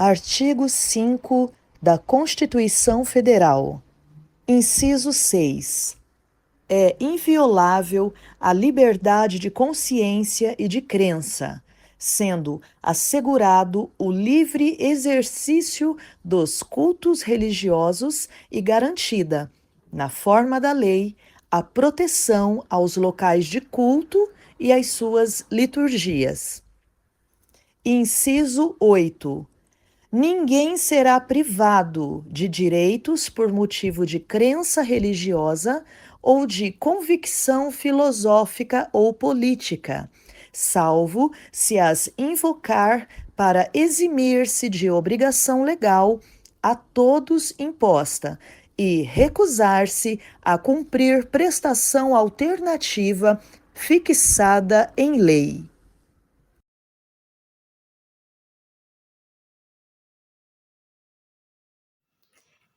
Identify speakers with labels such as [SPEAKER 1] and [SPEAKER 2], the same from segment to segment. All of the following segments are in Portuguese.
[SPEAKER 1] Artigo 5 da Constituição Federal. Inciso 6. É inviolável a liberdade de consciência e de crença, sendo assegurado o livre exercício dos cultos religiosos e garantida, na forma da lei, a proteção aos locais de culto e às suas liturgias. Inciso 8. Ninguém será privado de direitos por motivo de crença religiosa ou de convicção filosófica ou política, salvo se as invocar para eximir-se de obrigação legal a todos imposta e recusar-se a cumprir prestação alternativa fixada em lei.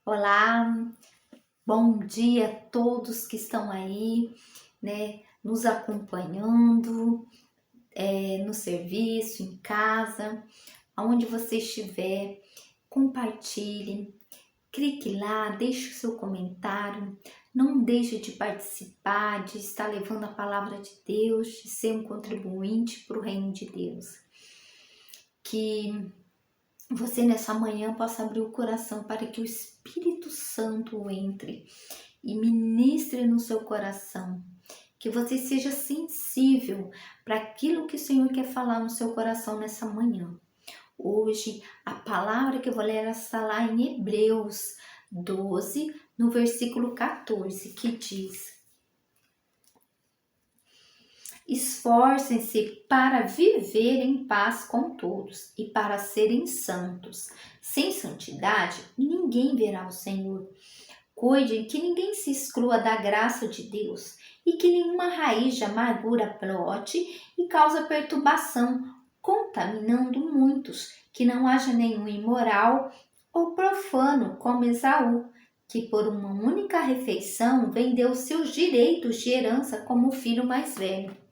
[SPEAKER 2] Olá, bom dia a todos que estão aí, nos acompanhando, no serviço, em casa, aonde você estiver, compartilhe, clique lá, deixe o seu comentário, não deixe de participar, de estar levando a palavra de Deus, de ser um contribuinte para o reino de Deus. Que você nessa manhã possa abrir o coração para que o Espírito Santo entre e ministre no seu coração. Que você seja sensível para aquilo que o Senhor quer falar no seu coração nessa manhã. Hoje, a palavra que eu vou ler está lá em Hebreus 12, no versículo 14, que diz: Esforcem-se para viver em paz com todos e para serem santos. Sem santidade, ninguém verá o Senhor. Cuidem que ninguém se exclua da graça de Deus e que nenhuma raiz de amargura brote e cause perturbação, contaminando muitos, que não haja nenhum imoral ou profano como Esaú, que por uma única refeição vendeu seus direitos de herança como filho mais velho.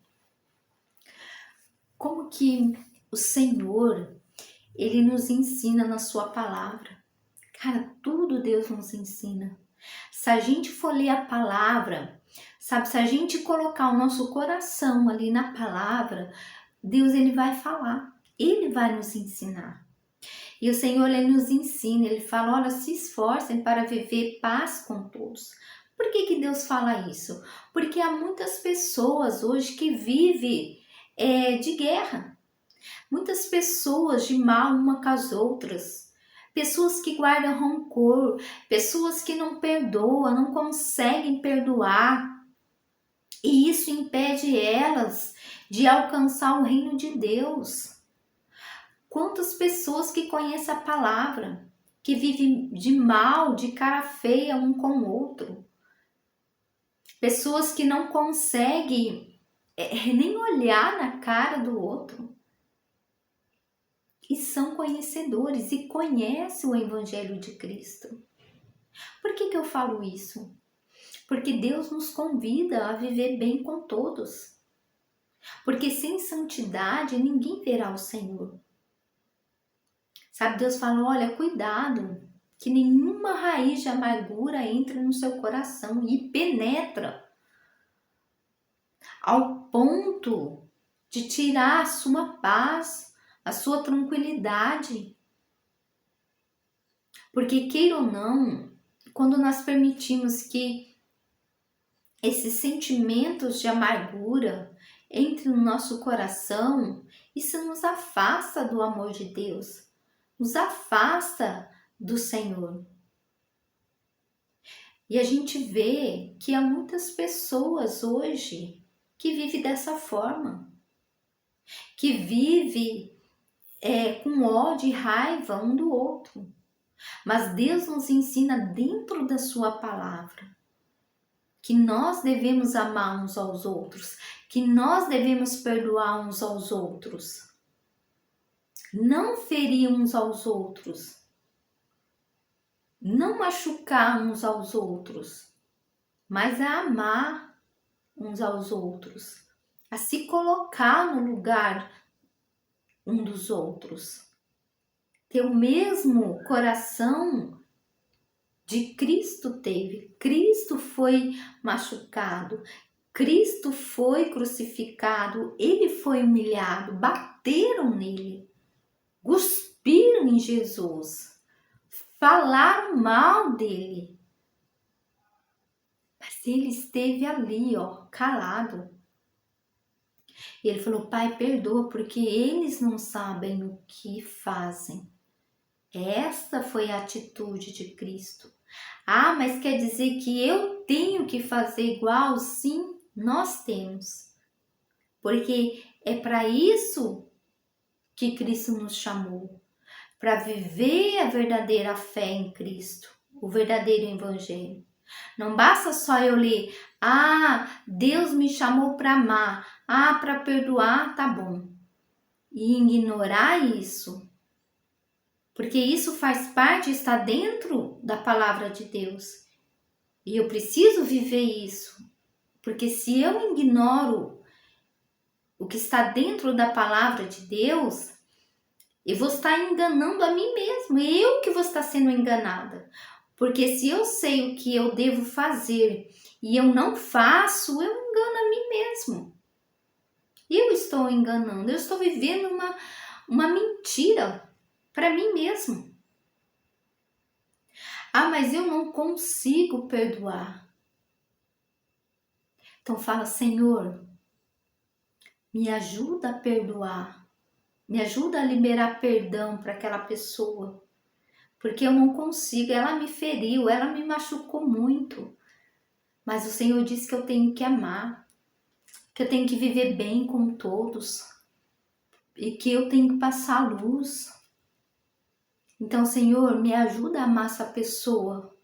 [SPEAKER 2] Como que o Senhor, Ele nos ensina na sua palavra. Cara, tudo Deus nos ensina. Se a gente for ler a palavra, sabe, se a gente colocar o nosso coração ali na palavra, Deus ele vai falar, ele vai nos ensinar. E o Senhor ele nos ensina, ele fala, olha, se esforcem para viver paz com todos. Por que Deus fala isso? Porque há muitas pessoas hoje que vivem de guerra, muitas pessoas de mal uma com as outras, pessoas que guardam rancor, pessoas que não perdoam, não conseguem perdoar, e isso impede elas de alcançar o reino de Deus. Quantas pessoas que conhecem a palavra, que vivem de mal, de cara feia um com o outro, pessoas que não conseguem nem olhar na cara do outro, e são conhecedores e conhecem o Evangelho de Cristo. Por que eu falo isso? Porque Deus nos convida a viver bem com todos. Porque sem santidade ninguém verá o Senhor. Sabe, Deus fala, olha, cuidado, que nenhuma raiz de amargura entre no seu coração e penetra ao ponto de tirar a sua paz, a sua tranquilidade. Porque, queira ou não, quando nós permitimos que esses sentimentos de amargura entrem no nosso coração, isso nos afasta do amor de Deus, nos afasta do Senhor. E a gente vê que há muitas pessoas hoje que vivem dessa forma, que vivem com ódio e raiva um do outro. Mas Deus nos ensina dentro da sua palavra que nós devemos amar uns aos outros, que nós devemos perdoar uns aos outros, não ferir uns aos outros, não machucar uns aos outros, mas a amar uns aos outros, a se colocar no lugar um dos outros. ter o mesmo coração de Cristo teve. Cristo foi machucado, Cristo foi crucificado, ele foi humilhado, bateram nele, cuspiram em Jesus, falaram mal dele. Mas ele esteve ali, ó, calado. E ele falou: Pai, perdoa, porque eles não sabem o que fazem. Esta foi a atitude de Cristo. Ah, mas quer dizer que eu tenho que fazer igual? Sim, nós temos. Porque é para isso que Cristo nos chamou. Para viver a verdadeira fé em Cristo, o verdadeiro evangelho. Não basta só eu ler: ah, Deus me chamou para amar, ah, para perdoar, tá bom. E ignorar isso. Porque isso faz parte, está dentro da palavra de Deus. E eu preciso viver isso. Porque se eu ignoro o que está dentro da palavra de Deus, eu vou estar enganando a mim mesmo. Eu que vou estar sendo enganada. Porque se eu sei o que eu devo fazer e eu não faço, eu engano a mim mesmo. Eu estou enganando, eu estou vivendo uma mentira para mim mesmo. Ah, mas eu não consigo perdoar. Então fala: Senhor, me ajuda a perdoar. Me ajuda a liberar perdão para aquela pessoa. Porque eu não consigo, ela me feriu, ela me machucou muito. Mas o Senhor disse que eu tenho que amar, que eu tenho que viver bem com todos e que eu tenho que passar luz. Então, Senhor, me ajuda a amar essa pessoa.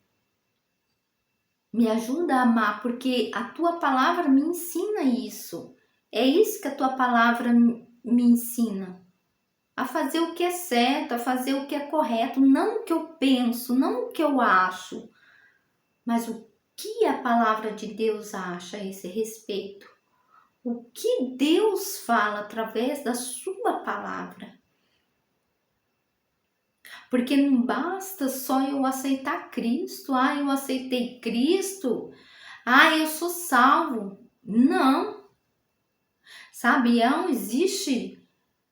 [SPEAKER 2] Me ajuda a amar, porque a Tua palavra me ensina isso. É isso que a Tua palavra me ensina. A fazer o que é certo, a fazer o que é correto, não o que eu penso, não o que eu acho, mas o que a palavra de Deus acha a esse respeito. O que Deus fala através da sua palavra. Porque não basta só eu aceitar Cristo. Ah, eu aceitei Cristo. Ah, eu sou salvo. Não. Sabe, não existe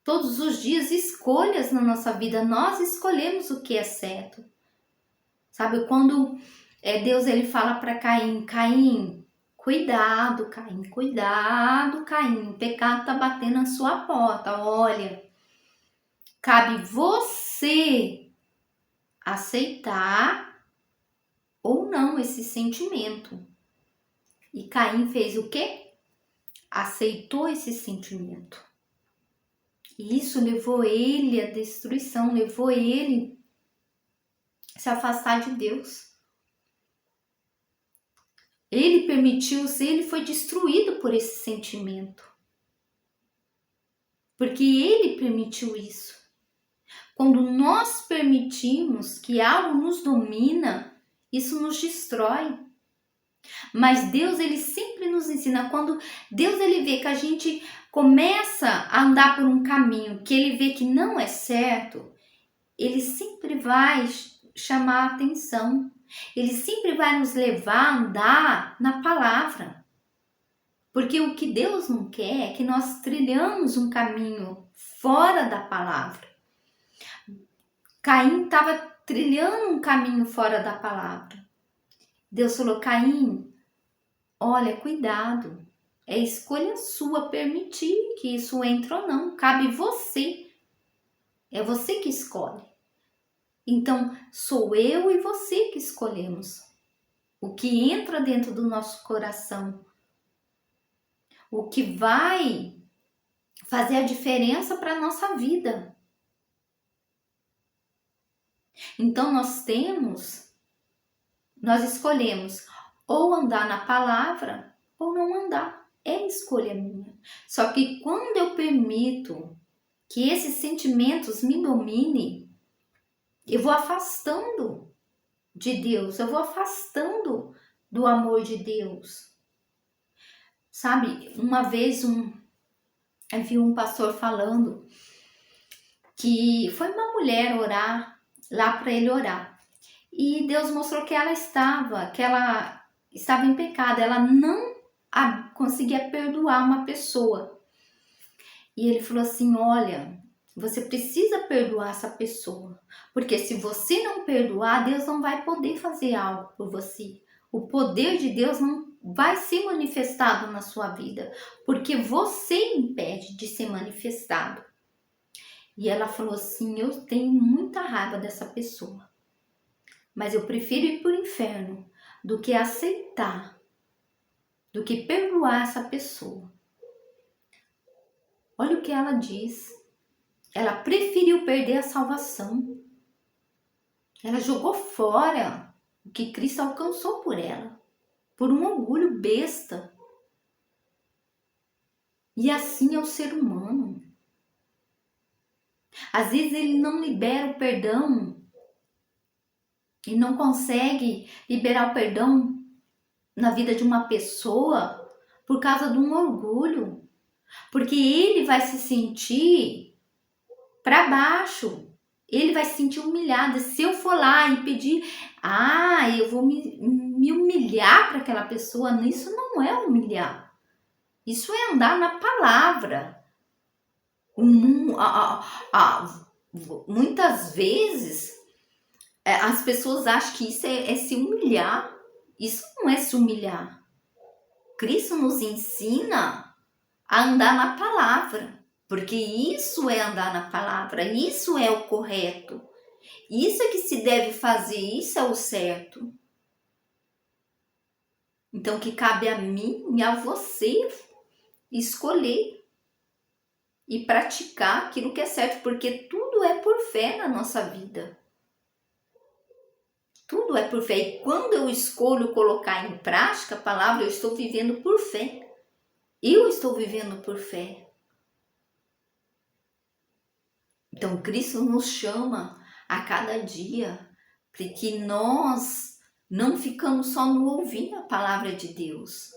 [SPEAKER 2] todos os dias escolhas na nossa vida. Nós escolhemos o que é certo. Sabe, quando Deus ele fala para Caim: Caim, cuidado, Caim, cuidado, Caim. O pecado está batendo na sua porta. Olha, cabe você aceitar ou não esse sentimento. E Caim fez o quê? Aceitou esse sentimento. E isso levou ele à destruição, levou ele a se afastar de Deus. Ele permitiu-se, ele foi destruído por esse sentimento. Porque ele permitiu isso. Quando nós permitimos que algo nos domina, isso nos destrói. Mas Deus, ele sempre nos ensina. Quando Deus ele vê que a gente começa a andar por um caminho que ele vê que não é certo, ele sempre vai chamar a atenção. Ele sempre vai nos levar a andar na palavra. Porque o que Deus não quer é que nós trilhamos um caminho fora da palavra. Caim estava trilhando um caminho fora da palavra. Deus falou: Caim, olha, cuidado. É escolha sua permitir que isso entre ou não. Cabe você. É você que escolhe. Então, sou eu e você que escolhemos o que entra dentro do nosso coração. O que vai fazer a diferença para a nossa vida. Então, nós escolhemos ou andar na palavra ou não andar. É escolha minha. Só que quando eu permito que esses sentimentos me dominem, eu vou afastando de Deus, eu vou afastando do amor de Deus. Sabe, uma vez eu vi um pastor falando que foi uma mulher orar lá para ele orar. E Deus mostrou que ela estava em pecado, ela não conseguia perdoar uma pessoa. E ele falou assim: olha, você precisa perdoar essa pessoa, porque se você não perdoar, Deus não vai poder fazer algo por você. O poder de Deus não vai ser manifestado na sua vida, porque você impede de ser manifestado. E ela falou assim: eu tenho muita raiva dessa pessoa, mas eu prefiro ir para o inferno do que aceitar, do que perdoar essa pessoa. Olha o que ela diz. Ela preferiu perder a salvação. Ela jogou fora o que Cristo alcançou por ela, por um orgulho besta. E assim é o ser humano. Às vezes ele não libera o perdão e não consegue liberar o perdão na vida de uma pessoa por causa de um orgulho. Porque ele vai se sentir para baixo. Ele vai se sentir humilhado. Se eu for lá e pedir, eu vou me humilhar para aquela pessoa, isso não é humilhar. Isso é andar na palavra. Muitas vezes as pessoas acham que isso é se humilhar. Isso não é se humilhar. Cristo nos ensina a andar na palavra, porque isso é andar na palavra, isso é o correto, isso é que se deve fazer, isso é o certo. Então que cabe a mim e a você escolher e praticar aquilo que é certo, porque tudo é por fé na nossa vida. Tudo é por fé. E quando eu escolho colocar em prática a palavra, eu estou vivendo por fé. Eu estou vivendo por fé. Então Cristo nos chama a cada dia para que nós não ficamos só no ouvir a palavra de Deus,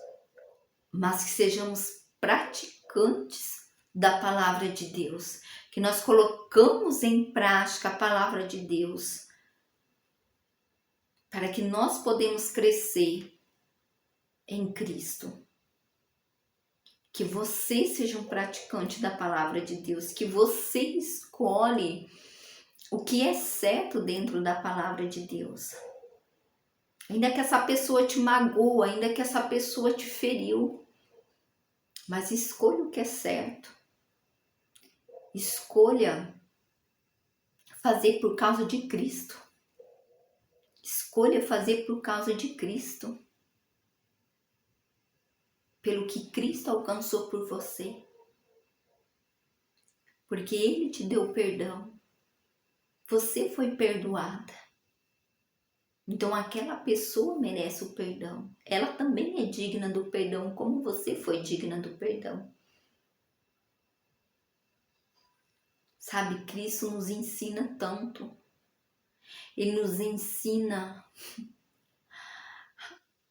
[SPEAKER 2] mas que sejamos praticantes da palavra de Deus, que nós colocamos em prática a palavra de Deus, para que nós podemos crescer em Cristo. Que você seja um praticante da palavra de Deus, que você escolhe o que é certo dentro da palavra de Deus. Ainda que essa pessoa te magoa, ainda que essa pessoa te feriu, mas escolha o que é certo. Escolha fazer por causa de Cristo. Escolha fazer por causa de Cristo. Pelo que Cristo alcançou por você. Porque Ele te deu perdão. Você foi perdoada. Então aquela pessoa merece o perdão. Ela também é digna do perdão, como você foi digna do perdão. Sabe, Cristo nos ensina tanto. Ele nos ensina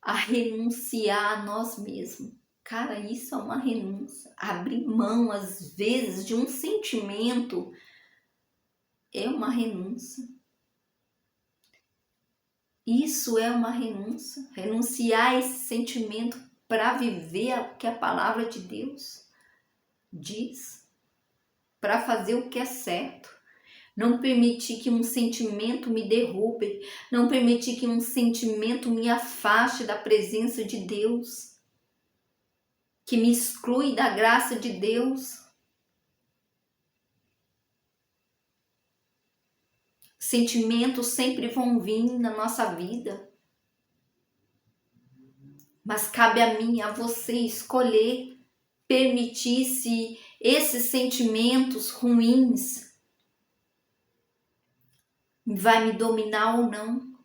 [SPEAKER 2] a renunciar a nós mesmos. Cara, isso é uma renúncia. Abrir mão, às vezes, de um sentimento é uma renúncia. Isso é uma renúncia. Renunciar a esse sentimento para viver o que a palavra de Deus diz. Para fazer o que é certo. Não permitir que um sentimento me derrube. Não permitir que um sentimento me afaste da presença de Deus. Que me exclui da graça de Deus. Sentimentos sempre vão vir na nossa vida. Mas cabe a mim, a você escolher permitir se esses sentimentos ruins vai me dominar ou não.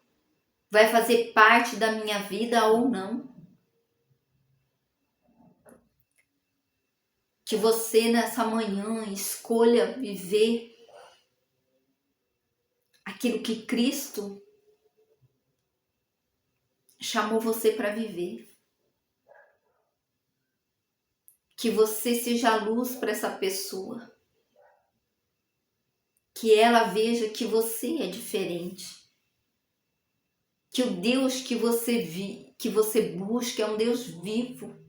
[SPEAKER 2] Vai fazer parte da minha vida ou não. Que você nessa manhã escolha viver aquilo que Cristo chamou você para viver. Que você seja a luz para essa pessoa. que ela veja que você é diferente, que o Deus que você busca é um Deus vivo.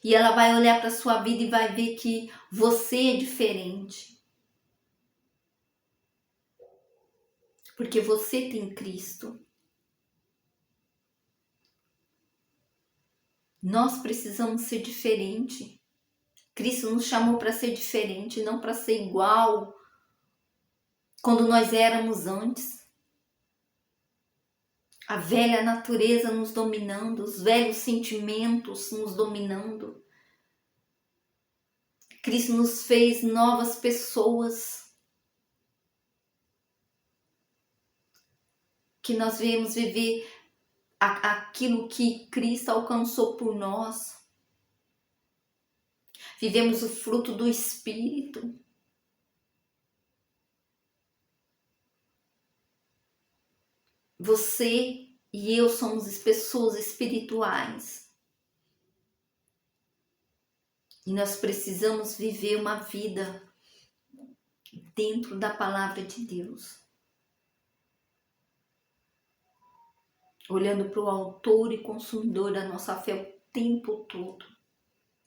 [SPEAKER 2] E ela vai olhar para sua vida e vai ver que você é diferente. Porque você tem Cristo. Nós precisamos ser diferente. Cristo nos chamou para ser diferente, não para ser igual quando nós éramos antes. A velha natureza nos dominando, os velhos sentimentos nos dominando. Cristo nos fez novas pessoas. Que nós viemos viver aquilo que Cristo alcançou por nós. Vivemos o fruto do Espírito. Você e eu somos pessoas espirituais. E nós precisamos viver uma vida dentro da palavra de Deus. Olhando para o autor e consumidor da nossa fé o tempo todo.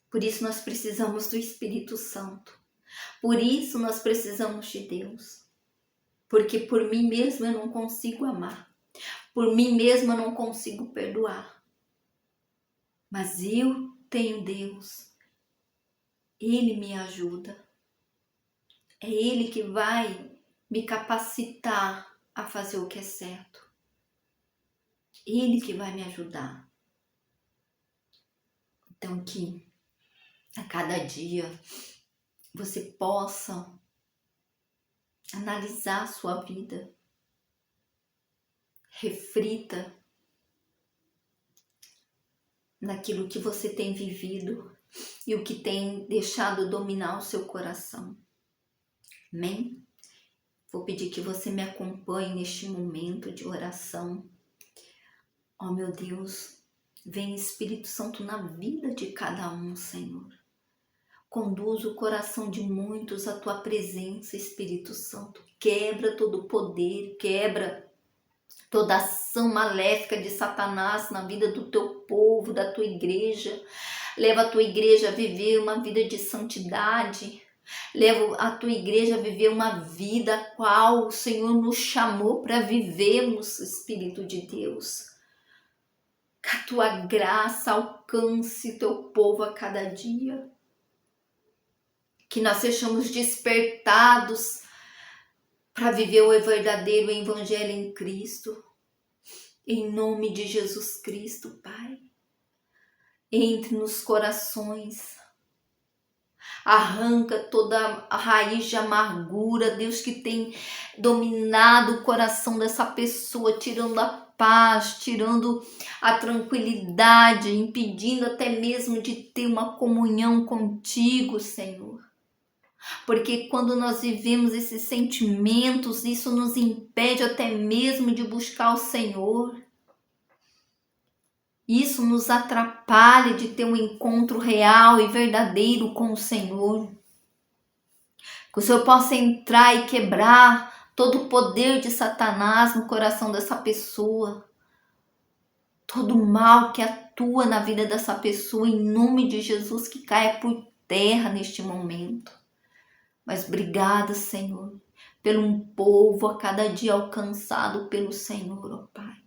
[SPEAKER 2] Por isso nós precisamos do Espírito Santo. Por isso nós precisamos de Deus. Porque por mim mesma eu não consigo amar. Por mim mesma eu não consigo perdoar. Mas eu tenho Deus. Ele me ajuda. É Ele que vai me capacitar a fazer o que é certo. Ele que vai me ajudar. Então que a cada dia você possa analisar a sua vida. Reflita naquilo que você tem vivido e o que tem deixado dominar o seu coração. Amém? Vou pedir que você me acompanhe neste momento de oração. Oh meu Deus, vem Espírito Santo na vida de cada um, Senhor. Conduz o coração de muitos à tua presença, Espírito Santo. Quebra todo o poder, quebra toda ação maléfica de Satanás na vida do teu povo, da tua igreja. Leva a tua igreja a viver uma vida de santidade. Leva a tua igreja a viver uma vida a qual o Senhor nos chamou para vivermos, Espírito de Deus. Que a tua graça alcance teu povo a cada dia. Que nós sejamos despertados para viver o verdadeiro evangelho em Cristo. Em nome de Jesus Cristo, Pai. Entre nos corações. Arranca toda a raiz de amargura, Deus, que tem dominado o coração dessa pessoa, tirando a paz, tirando a tranquilidade, impedindo até mesmo de ter uma comunhão contigo, Senhor. Porque quando nós vivemos esses sentimentos, isso nos impede até mesmo de buscar o Senhor. Isso nos atrapalha de ter um encontro real e verdadeiro com o Senhor. Que o Senhor possa entrar e quebrar todo o poder de Satanás no coração dessa pessoa. Todo o mal que atua na vida dessa pessoa, em nome de Jesus, que caia por terra neste momento. Mas obrigada, Senhor, pelo um povo a cada dia alcançado pelo Senhor, ó Pai.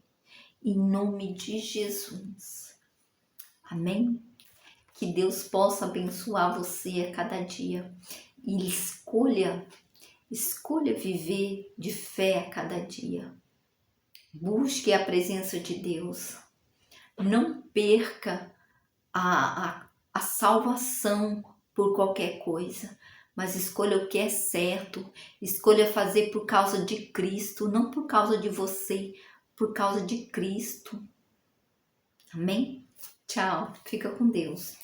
[SPEAKER 2] Em nome de Jesus. Amém? Que Deus possa abençoar você a cada dia. E escolha viver de fé a cada dia. Busque a presença de Deus. Não perca a salvação por qualquer coisa. Mas escolha o que é certo. Escolha fazer por causa de Cristo, não por causa de você, por causa de Cristo. Amém? Tchau. Fica com Deus.